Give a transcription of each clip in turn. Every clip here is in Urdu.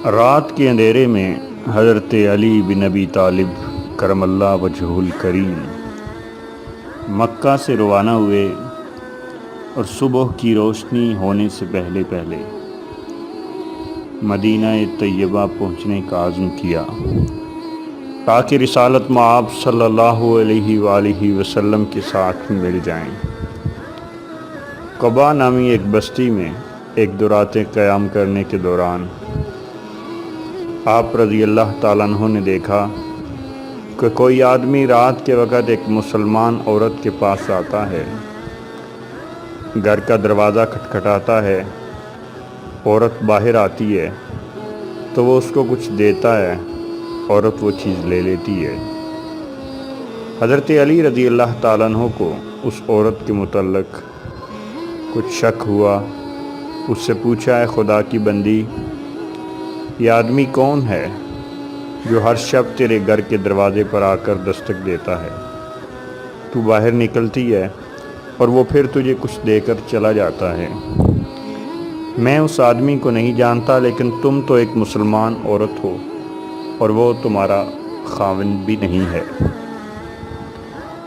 رات کے اندھیرے میں حضرت علی بن ابی طالب کرم اللہ وجہہ الکریم مکہ سے روانہ ہوئے اور صبح کی روشنی ہونے سے پہلے پہلے مدینہ طیبہ پہنچنے کا عزم کیا تاکہ رسالت مآب صلی اللہ علیہ وآلہ وسلم کے ساتھ مل جائیں۔ قباء نامی ایک بستی میں ایک دو راتیں قیام کرنے کے دوران آپ رضی اللہ تعالیٰ عنہ نے دیکھا کہ کوئی آدمی رات کے وقت ایک مسلمان عورت کے پاس آتا ہے، گھر کا دروازہ کھٹکھٹاتا ہے، عورت باہر آتی ہے تو وہ اس کو کچھ دیتا ہے، عورت وہ چیز لے لیتی ہے۔ حضرت علی رضی اللہ تعالیٰ عنہ کو اس عورت کے متعلق کچھ شک ہوا، اس سے پوچھا، اے خدا کی بندی، یہ آدمی کون ہے جو ہر شب تیرے گھر کے دروازے پر آ کر دستک دیتا ہے؟ تو باہر نکلتی ہے اور وہ پھر تجھے کچھ دے کر چلا جاتا ہے۔ میں اس آدمی کو نہیں جانتا، لیکن تم تو ایک مسلمان عورت ہو اور وہ تمہارا خاوند بھی نہیں ہے۔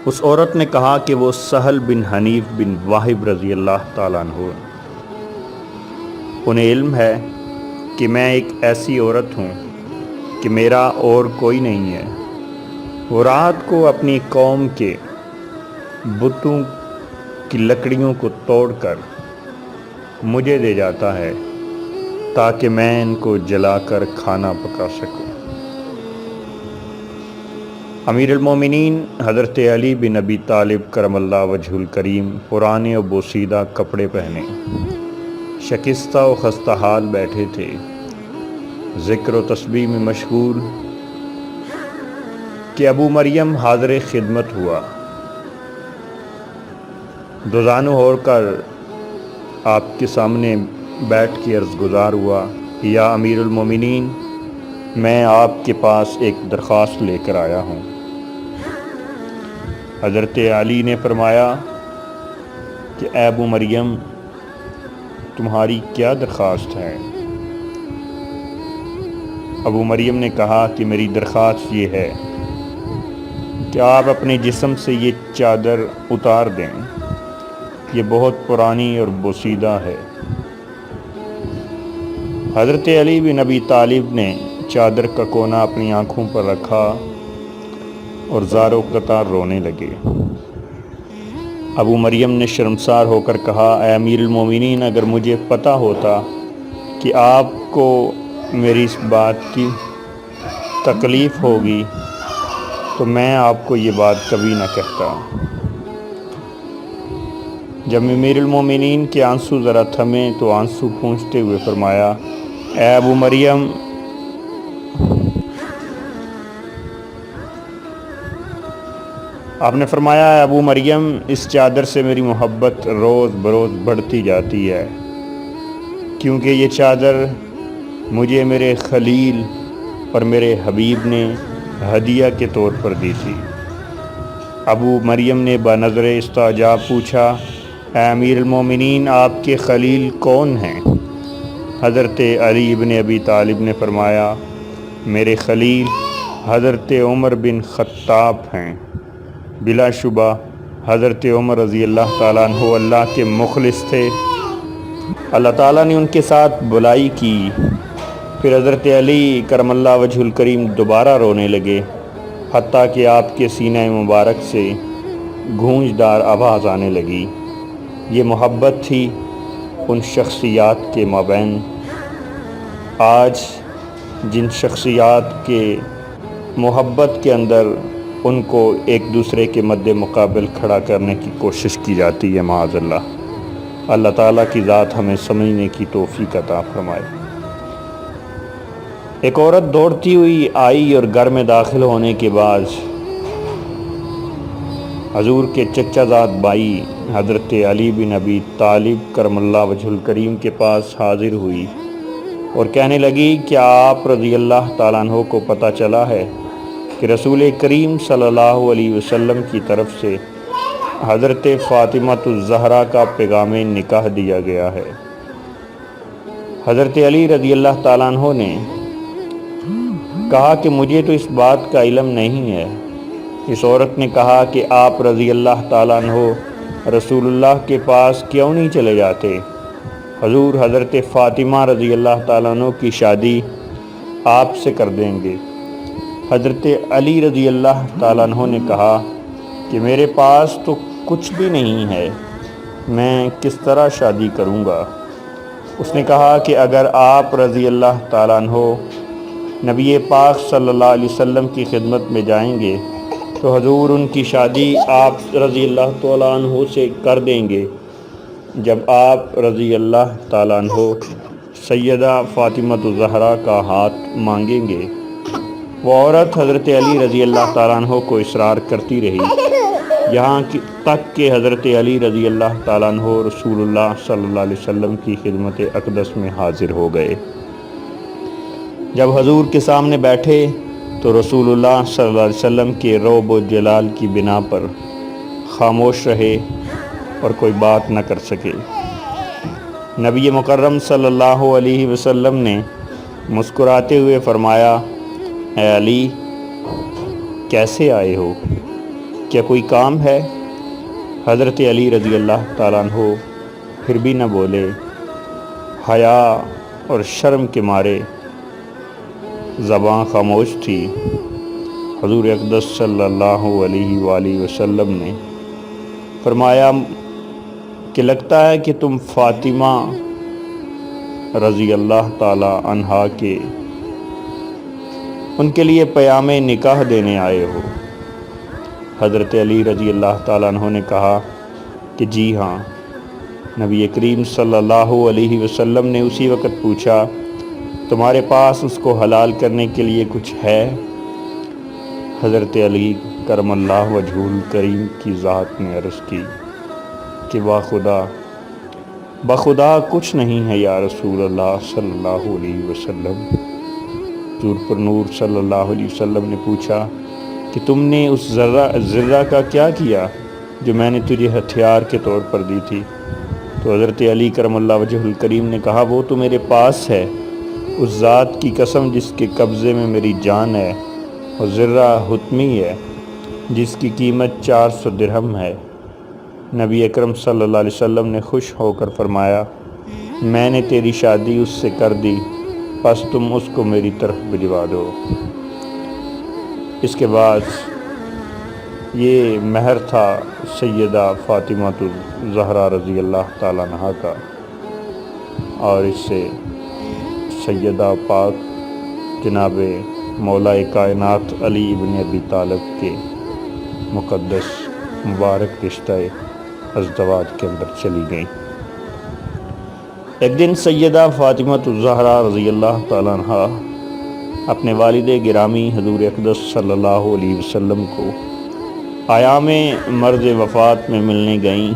اس عورت نے کہا کہ وہ سہل بن حنیف بن واہب رضی اللہ تعالیٰ عنہ، انہیں علم ہے کہ میں ایک ایسی عورت ہوں کہ میرا اور کوئی نہیں ہے۔ وہ رات کو اپنی قوم کے بتوں کی لکڑیوں کو توڑ کر مجھے دے جاتا ہے تاکہ میں ان کو جلا کر کھانا پکا سکوں۔ امیر المومنین حضرت علی بن ابی طالب کرم اللہ وجہہ الکریم پرانے و بوسیدہ کپڑے پہنے شکستہ و خستہ حال بیٹھے تھے، ذکر و تسبیح میں مشغول کہ ابو مریم حاضر خدمت ہوا۔ دو زانو اوڑھ کر آپ کے سامنے بیٹھ کے عرض گزار ہوا، یا امیر المومنین، میں آپ کے پاس ایک درخواست لے کر آیا ہوں۔ حضرت علی نے فرمایا کہ اے ابو مریم، تمہاری کیا درخواست ہے؟ ابو مریم نے کہا کہ میری درخواست یہ ہے کہ آپ اپنے جسم سے یہ چادر اتار دیں، یہ بہت پرانی اور بوسیدہ ہے۔ حضرت علی بن ابی طالب نے چادر کا کونا اپنی آنکھوں پر رکھا اور زار و قطار رونے لگے۔ ابو مریم نے شرمسار ہو کر کہا، اے امیر المومنین، اگر مجھے پتہ ہوتا کہ آپ کو میری اس بات کی تکلیف ہوگی تو میں آپ کو یہ بات کبھی نہ کہتا۔ جب امیر المومنین کے آنسو ذرا تھمے تو آنسو پونچھتے ہوئے فرمایا، اے ابو مریم، آپ نے فرمایا، اے ابو مریم، اس چادر سے میری محبت روز بروز بڑھتی جاتی ہے، کیونکہ یہ چادر مجھے میرے خلیل اور میرے حبیب نے ہدیہ کے طور پر دی تھی۔ ابو مریم نے بنظر استعجاب پوچھا، اے امیر المومنین، آپ کے خلیل کون ہیں؟ حضرت علی بن ابی طالب نے فرمایا، میرے خلیل حضرت عمر بن خطاب ہیں۔ بلا شبہ حضرت عمر رضی اللہ تعالیٰ عنہ اللہ کے مخلص تھے۔ اللہ تعالیٰ نے ان کے ساتھ بلائی کی۔ پھر حضرت علی کرم اللہ وجہ الکریم دوبارہ رونے لگے، حتیٰ کہ آپ کے سینہ مبارک سے گونجدار آواز آنے لگی۔ یہ محبت تھی ان شخصیات کے مابین۔ آج جن شخصیات کے محبت کے اندر ان کو ایک دوسرے کے مد مقابل کھڑا کرنے کی کوشش کی جاتی ہے، معاذ اللہ۔ اللہ تعالیٰ کی ذات ہمیں سمجھنے کی توفیق عطا فرمائے۔ ایک عورت دوڑتی ہوئی آئی اور گھر میں داخل ہونے کے بعد حضور کے چچا زاد بھائی حضرت علی بن ابی طالب کرم اللہ وجہ الکریم کے پاس حاضر ہوئی اور کہنے لگی، کیا آپ رضی اللہ تعالیٰ عنہ کو پتہ چلا ہے کہ رسول کریم صلی اللہ علیہ وسلم کی طرف سے حضرت فاطمہ الزہرا کا پیغام نکاح دیا گیا ہے؟ حضرت علی رضی اللہ تعالیٰ عنہ نے کہا کہ مجھے تو اس بات کا علم نہیں ہے۔ اس عورت نے کہا کہ آپ رضی اللہ تعالیٰ عنہ رسول اللہ کے پاس کیوں نہیں چلے جاتے؟ حضور حضرت فاطمہ رضی اللہ تعالیٰ عنہ کی شادی آپ سے کر دیں گے۔ حضرت علی رضی اللہ تعالیٰ عنہ نے کہا کہ میرے پاس تو کچھ بھی نہیں ہے، میں کس طرح شادی کروں گا؟ اس نے کہا کہ اگر آپ رضی اللہ تعالیٰ عنہ نبی پاک صلی اللہ علیہ وسلم کی خدمت میں جائیں گے تو حضور ان کی شادی آپ رضی اللہ تعالیٰ عنہ سے کر دیں گے۔ جب آپ رضی اللہ تعالیٰ عنہ سیدہ فاطمہ الزہرا کا ہاتھ مانگیں گے، وہ عورت حضرت علی رضی اللہ تعالیٰ عنہ کو اصرار کرتی رہی، یہاں تک کہ حضرت علی رضی اللہ تعالیٰ عنہ رسول اللہ صلی اللہ علیہ وسلم کی خدمت اقدس میں حاضر ہو گئے۔ جب حضور کے سامنے بیٹھے تو رسول اللہ صلی اللہ علیہ وسلم کے رعب و جلال کی بنا پر خاموش رہے اور کوئی بات نہ کر سکے۔ نبی مکرم صلی اللہ علیہ وسلم نے مسکراتے ہوئے فرمایا، اے علی، کیسے آئے ہو؟ کیا کوئی کام ہے؟ حضرت علی رضی اللہ تعالیٰ عنہ پھر بھی نہ بولے، حیا اور شرم کے مارے زبان خاموش تھی۔ حضور اقدس صلی اللہ علیہ وآلہ وسلم نے فرمایا کہ لگتا ہے کہ تم فاطمہ رضی اللہ تعالی عنہا کے ان کے لیے پیام نکاح دینے آئے ہو۔ حضرت علی رضی اللہ تعالیٰ عنہ نے کہا کہ جی ہاں۔ نبی کریم صلی اللہ علیہ وسلم نے اسی وقت پوچھا، تمہارے پاس اس کو حلال کرنے کے لیے کچھ ہے؟ حضرت علی کرم اللہ وجہہ الکریم کی ذات نے عرض کی کہ بخدا کچھ نہیں ہے یا رسول اللہ صلی اللہ علیہ وسلم۔ حضور پر نور صلی اللہ علیہ وسلم نے پوچھا کہ تم نے اس ذرہ کا کیا کیا جو میں نے تجھے ہتھیار کے طور پر دی تھی؟ تو حضرت علی کرم اللہ وجہہ الکریم نے کہا، وہ تو میرے پاس ہے، اس ذات کی قسم جس کے قبضے میں میری جان ہے، اور ذرہ حتمی ہے جس کی قیمت 400 درہم ہے۔ نبی اکرم صلی اللہ علیہ وسلم نے خوش ہو کر فرمایا، میں نے تیری شادی اس سے کر دی، پس تم اس کو میری طرف بھجوا دو۔ اس کے بعد یہ مہر تھا سیدہ فاطمہ الزہرا رضی اللہ تعالیٰ عنہا کا، اور اس سے سیدہ پاک جناب مولا کائنات علی ابن ابی طالب کے مقدس مبارک رشتہ ازدواج کے اندر چلی گئیں۔ ایک دن سیدہ فاطمہ الزہرا رضی اللہ تعالیٰ عنہا اپنے والد گرامی حضور اقدس صلی اللہ علیہ وسلم کو ایام مرض وفات میں ملنے گئیں۔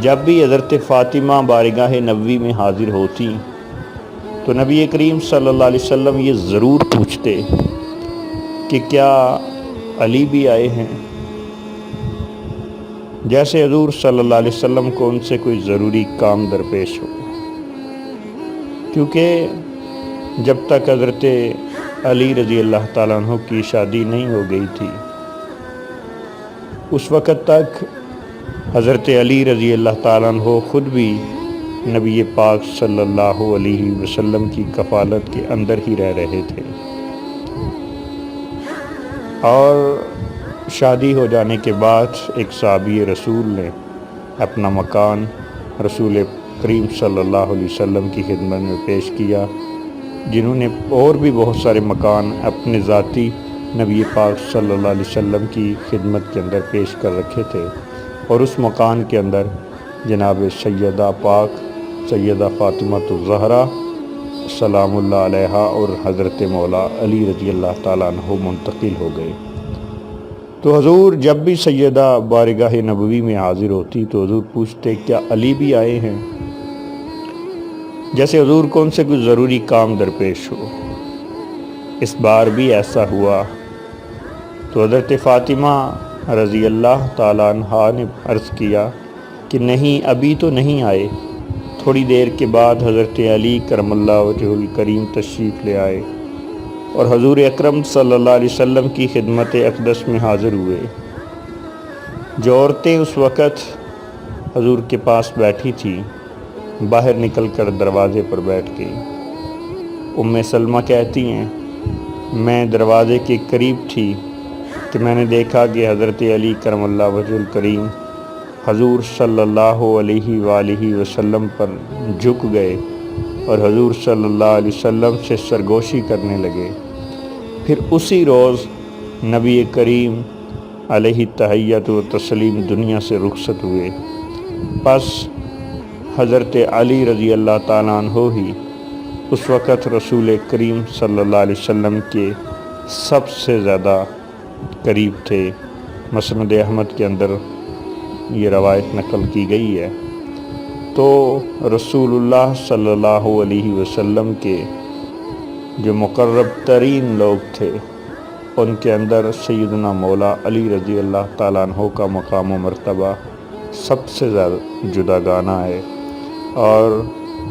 جب بھی حضرت فاطمہ بارگاہ نبوی میں حاضر ہوتی تو نبی کریم صلی اللہ علیہ وسلم یہ ضرور پوچھتے کہ کیا علی بھی آئے ہیں، جیسے حضور صلی اللہ علیہ وسلم کو ان سے کوئی ضروری کام درپیش ہو، کیونکہ جب تک حضرت علی رضی اللہ تعالیٰ عنہ کی شادی نہیں ہو گئی تھی اس وقت تک حضرت علی رضی اللہ تعالیٰ عنہ خود بھی نبی پاک صلی اللہ علیہ وسلم کی کفالت کے اندر ہی رہ رہے تھے، اور شادی ہو جانے کے بعد ایک صحابی رسول نے اپنا مکان رسول کریم صلی اللہ علیہ وسلم کی خدمت میں پیش کیا، جنہوں نے اور بھی بہت سارے مکان اپنے ذاتی نبی پاک صلی اللہ علیہ وسلم کی خدمت کے اندر پیش کر رکھے تھے، اور اس مکان کے اندر جناب سیدہ پاک سیدہ فاطمہ الزہرا سلام اللہ علیہا اور حضرت مولا علی رضی اللہ تعالیٰ عنہ منتقل ہو گئے۔ تو حضور جب بھی سیدہ بارگاہ نبوی میں حاضر ہوتی تو حضور پوچھتے، کیا علی بھی آئے ہیں؟ جیسے حضور کو ان سے کوئی ضروری کام درپیش ہو۔ اس بار بھی ایسا ہوا تو حضرت فاطمہ رضی اللہ تعالیٰ عنہا نے عرض کیا کہ نہیں، ابھی تو نہیں آئے۔ تھوڑی دیر کے بعد حضرت علی کرم اللہ وجہہ الکریم تشریف لے آئے، اور حضور اکرم صلی اللہ علیہ وسلم کی خدمت اقدس میں حاضر ہوئے۔ جو عورتیں اس وقت حضور کے پاس بیٹھی تھیں باہر نکل کر دروازے پر بیٹھ گئی۔ ام سلمہ کہتی ہیں میں دروازے کے قریب تھی کہ میں نے دیکھا کہ حضرت علی کرم اللہ وجہ الکریم حضور صلی اللہ علیہ وآلہ وسلم پر جھک گئے اور حضور صلی اللہ علیہ وسلم سے سرگوشی کرنے لگے۔ پھر اسی روز نبی کریم علیہ تحیت و تسلیم دنیا سے رخصت ہوئے۔ پس حضرت علی رضی اللہ تعالیٰ عنہ ہی اس وقت رسول کریم صلی اللہ علیہ وسلم کے سب سے زیادہ قریب تھے۔ مسند احمد کے اندر یہ روایت نقل کی گئی ہے۔ تو رسول اللہ صلی اللہ علیہ وسلم کے جو مقرب ترین لوگ تھے ان کے اندر سیدنا مولا علی رضی اللہ تعالیٰ عنہ کا مقام و مرتبہ سب سے زیادہ جداگانہ ہے، اور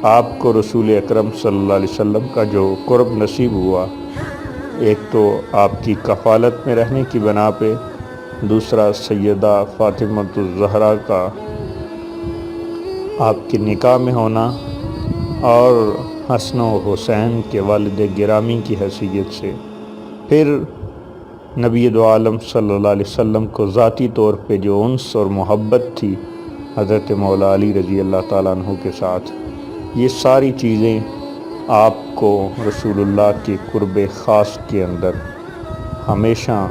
آپ کو رسول اکرم صلی اللہ علیہ وسلم کا جو قرب نصیب ہوا، ایک تو آپ کی کفالت میں رہنے کی بنا پہ، دوسرا سیدہ فاطمہ الزہرا کا آپ کے نکاح میں ہونا، اور حسن و حسین کے والد گرامی کی حیثیت سے، پھر نبی دو عالم صلی اللہ علیہ وسلم کو ذاتی طور پہ جو انس اور محبت تھی حضرت مولا علی رضی اللہ تعالیٰ عنہ کے ساتھ، یہ ساری چیزیں آپ کو رسول اللہ کے قرب خاص کے اندر ہمیشہ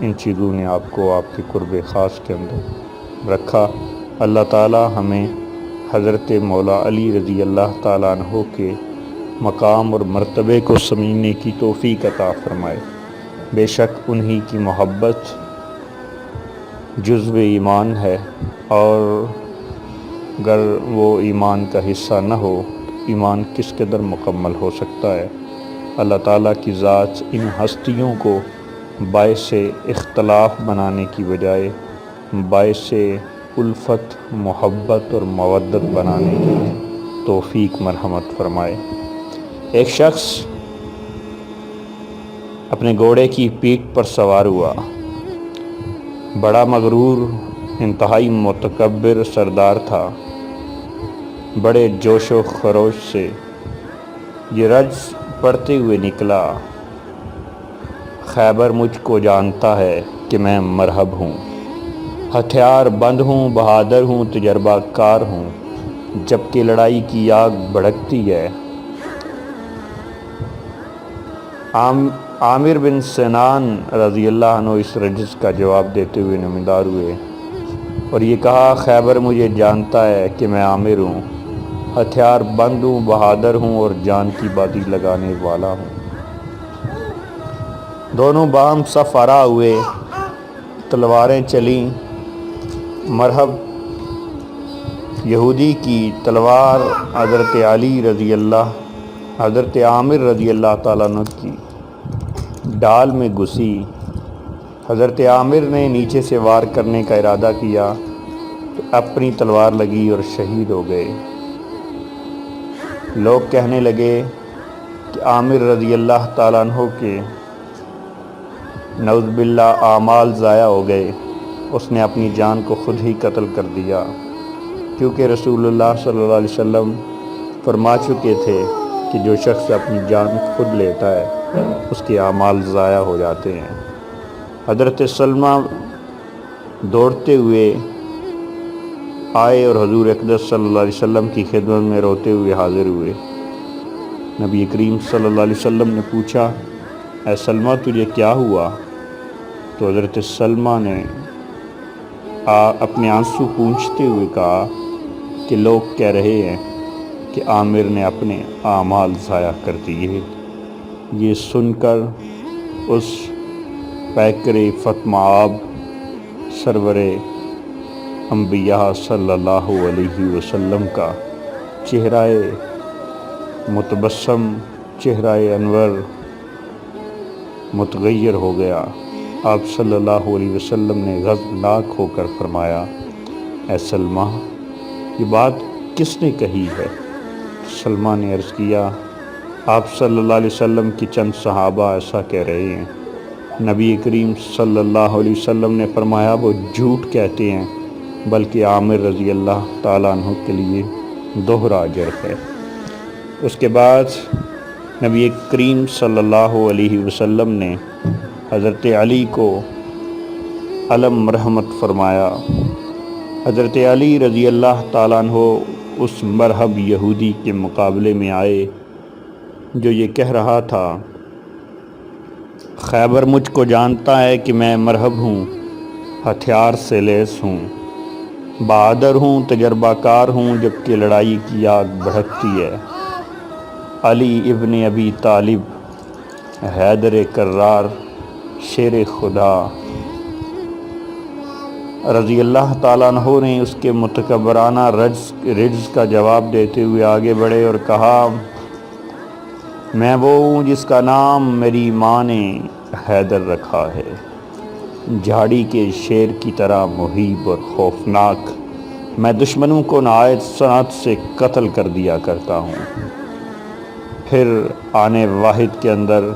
ان چیزوں نے آپ کو آپ کے قرب خاص کے اندر رکھا۔ اللہ تعالیٰ ہمیں حضرت مولا علی رضی اللہ تعالیٰ عنہ کے مقام اور مرتبے کو سمجھنے کی توفیق عطا فرمائے۔ بے شک انہی کی محبت جزو ایمان ہے، اور اگر وہ ایمان کا حصہ نہ ہو ایمان کس قدر مکمل ہو سکتا ہے۔ اللہ تعالیٰ کی ذات ان ہستیوں کو باعث اختلاف بنانے کی بجائے باعث الفت، محبت اور مودت بنانے کی توفیق مرحمت فرمائے۔ ایک شخص اپنے گھوڑے کی پیٹھ پر سوار ہوا، بڑا مغرور، انتہائی متکبر سردار تھا۔ بڑے جوش و خروش سے یہ رجز پڑھتے ہوئے نکلا، خیبر مجھ کو جانتا ہے کہ میں مرہب ہوں، ہتھیار بند ہوں، بہادر ہوں، تجربہ کار ہوں، جبکہ لڑائی کی آگ بھڑکتی ہے۔ عامر بن سنان رضی اللہ عنہ اس رجز کا جواب دیتے ہوئے نمودار ہوئے اور یہ کہا، خیبر مجھے جانتا ہے کہ میں عامر ہوں، ہتھیار بند ہوں، بہادر ہوں اور جان کی بازی لگانے والا ہوں۔ دونوں باہم صف آرا ہوئے، تلواریں چلیں۔ مرہب یہودی کی تلوار حضرت عامر رضی اللہ تعالیٰ عنہ کی ڈال میں گھسی۔ حضرت عامر نے نیچے سے وار کرنے کا ارادہ کیا تو اپنی تلوار لگی اور شہید ہو گئے۔ لوگ کہنے لگے کہ عامر رضی اللہ تعالیٰ عنہ کے نعوذ باللہ اعمال ضائع ہو گئے، اس نے اپنی جان کو خود ہی قتل کر دیا، کیونکہ رسول اللہ صلی اللہ علیہ وسلم فرما چکے تھے کہ جو شخص اپنی جان خود لیتا ہے اس کے اعمال ضائع ہو جاتے ہیں۔ حضرت سلمہ دوڑتے ہوئے آئے اور حضور اقدس صلی اللہ علیہ وسلم کی خدمت میں روتے ہوئے حاضر ہوئے۔ نبی کریم صلی اللہ علیہ وسلم نے پوچھا، اے سلمہ تجھے کیا ہوا؟ تو حضرت سلمہ نے اپنے آنسو پونچھتے ہوئے کہا کہ لوگ کہہ رہے ہیں کہ عامر نے اپنے اعمال ضائع کر دیے۔ یہ سن کر اس پیکر فتم آب سرور انبیاء صلی اللہ علیہ وسلم کا چہرہ متبسم، چہرہ انور متغیر ہو گیا۔ آپ صلی اللہ علیہ وسلم نے غضبناک ہو کر فرمایا، اے سلمہ یہ بات کس نے کہی ہے؟ سلمہ نے عرض کیا، آپ صلی اللہ علیہ وسلم کی چند صحابہ ایسا کہہ رہے ہیں، نبی کریم صلی اللہ علیہ وسلم نے فرمایا وہ جھوٹ کہتے ہیں، بلکہ عامر رضی اللہ تعالیٰ عنہ کے لیے دوہرا اجر ہے۔ اس کے بعد نبی کریم صلی اللہ علیہ وسلم نے حضرت علی کو علم رحمت فرمایا۔ حضرت علی رضی اللہ تعالیٰ عنہ اس مرہب یہودی کے مقابلے میں آئے جو یہ کہہ رہا تھا، خیبر مجھ کو جانتا ہے کہ میں مرہب ہوں، ہتھیار سے لیس ہوں، بہادر ہوں، تجربہ کار ہوں، جبکہ لڑائی کی آگ بھڑکتی ہے۔ علی ابن ابی طالب، حیدر کرار، شیر خدا رضی اللہ تعالیٰ عنہ نے اس کے متکبرانہ رجز کا جواب دیتے ہوئے آگے بڑھے اور کہا، میں وہ ہوں جس کا نام میری ماں نے حیدر رکھا ہے، جھاڑی کے شیر کی طرح مہیب اور خوفناک، میں دشمنوں کو نہایت صنعت سے قتل کر دیا کرتا ہوں۔ پھر آنے واحد کے اندر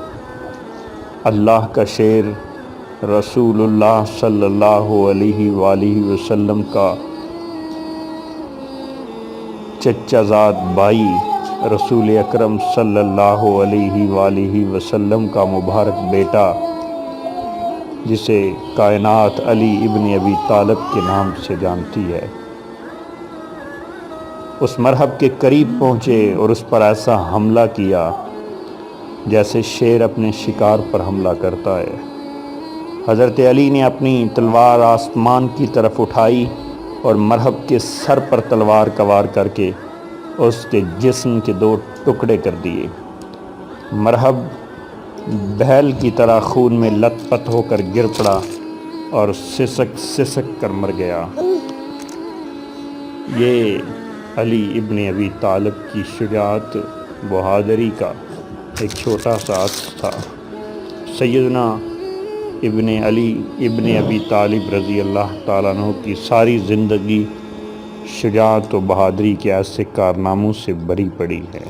اللہ کا شیر رسول اللہ صلی اللہ علیہ وآلہ وسلم کا چچا زاد بھائی رسول اکرم صلی اللہ علیہ وآلہ وسلم کا مبارک بیٹا، جسے کائنات علی ابن ابی طالب کے نام سے جانتی ہے، اس مرحب کے قریب پہنچے اور اس پر ایسا حملہ کیا جیسے شیر اپنے شکار پر حملہ کرتا ہے۔ حضرت علی نے اپنی تلوار آسمان کی طرف اٹھائی اور مرحب کے سر پر تلوار وار کر کے اس کے جسم کے 2 ٹکڑے کر دیے۔ مرحب بیل کی طرح خون میں لت پت ہو کر گر پڑا اور سسک کر مر گیا۔ یہ علی ابن ابی طالب کی شجاعت بہادری کا ایک چھوٹا سا عکس تھا۔ سیدنا ابن علی ابن ابی طالب رضی اللہ تعالیٰ عنہ کی ساری زندگی شجاعت و بہادری کے ایسے کارناموں سے بھری پڑی ہے۔